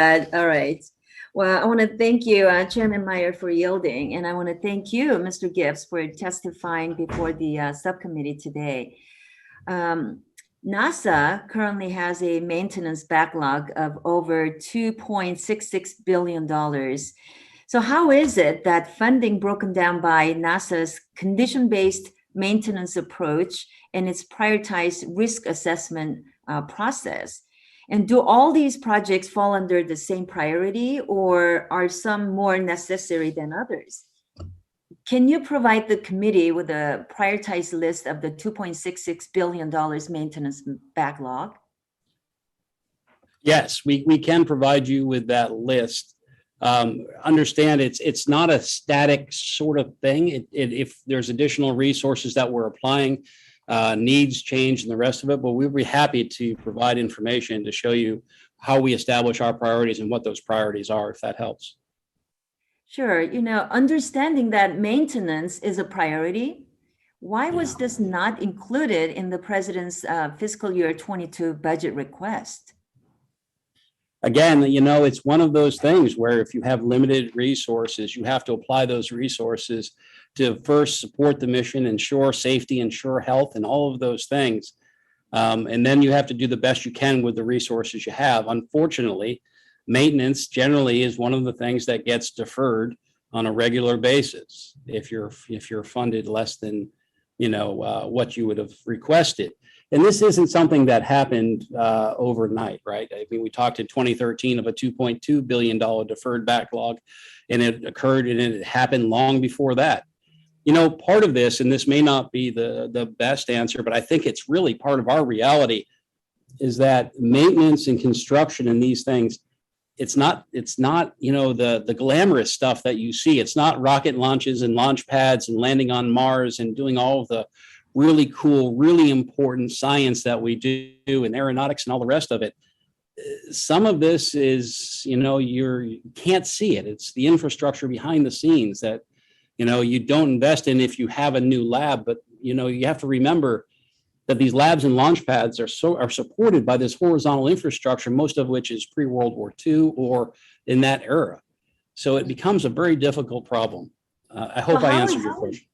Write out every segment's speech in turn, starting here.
All right. Well, I want to thank you, Chairman Meyer, for yielding, and I want to thank you, Mr. Gibbs, for testifying before the subcommittee today. NASA currently has a maintenance backlog of over $2.66 billion. So how is it that funding broken down by NASA's condition-based maintenance approach and its prioritized risk assessment process? And do all these projects fall under the same priority, or are some more necessary than others? Can you provide the committee with a prioritized list of the $2.66 billion maintenance backlog? Yes, we can provide you with that list. Understand it's not a static sort of thing. If there's additional resources that we're applying, needs change and the rest of it, but we'd be happy to provide information to show you how we establish our priorities and what those priorities are, if that helps. Sure. Understanding that maintenance is a priority, why was this not included in the president's fiscal year 22 budget request? Again, it's one of those things where if you have limited resources, you have to apply those resources to first support the mission, ensure safety, ensure health, and all of those things. And then you have to do the best you can with the resources you have. Unfortunately, maintenance generally is one of the things that gets deferred on a regular basis if you're funded less than what you would have requested. And this isn't something that happened overnight, right? I mean, we talked in 2013 of a $2.2 billion deferred backlog, and it occurred and it happened long before that. Part of this, and this may not be the best answer, but I think it's really part of our reality, is that maintenance and construction and these things, it's not the glamorous stuff that you see. It's not rocket launches and launch pads and landing on Mars and doing all of the really cool, really important science that we do in aeronautics and all the rest of it. Some of this is, you can't see it. It's the infrastructure behind the scenes that, you don't invest in if you have a new lab, but, you have to remember that these labs and launch pads are supported by this horizontal infrastructure, most of which is pre-World War II or in that era. So it becomes a very difficult problem. I hope I answered your question.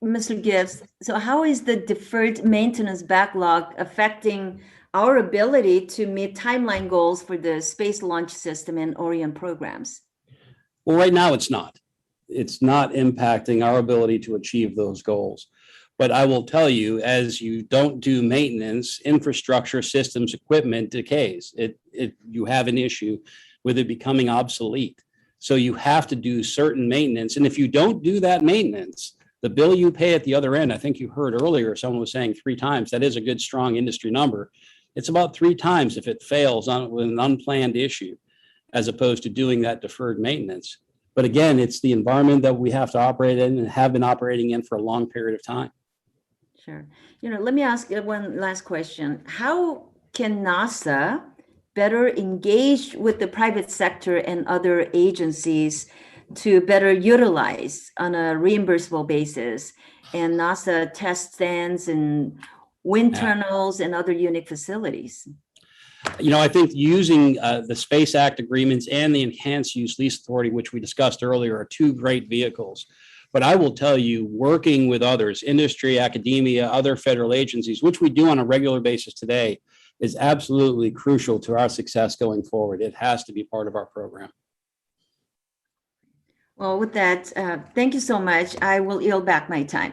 Mr. Gibbs, so how is the deferred maintenance backlog affecting our ability to meet timeline goals for the Space Launch System and Orion programs? Well, right now it's not. It's not impacting our ability to achieve those goals. But I will tell you, as you don't do maintenance, infrastructure, systems, equipment decays. You have an issue with it becoming obsolete. So you have to do certain maintenance. And if you don't do that maintenance, the bill you pay at the other end, I think you heard earlier, someone was saying 3 times. That is a good, strong industry number. It's about 3 times if it fails with an unplanned issue, as opposed to doing that deferred maintenance. But again, it's the environment that we have to operate in and have been operating in for a long period of time. Sure. Let me ask you one last question. How can NASA better engage with the private sector and other agencies to better utilize on a reimbursable basis and NASA test stands and wind tunnels and other unique facilities? I think using the Space Act agreements and the Enhanced Use Lease Authority, which we discussed earlier, are 2 great vehicles. But I will tell you, working with others, industry, academia, other federal agencies, which we do on a regular basis today, is absolutely crucial to our success going forward. It has to be part of our program. Well, with that, thank you so much. I will yield back my time.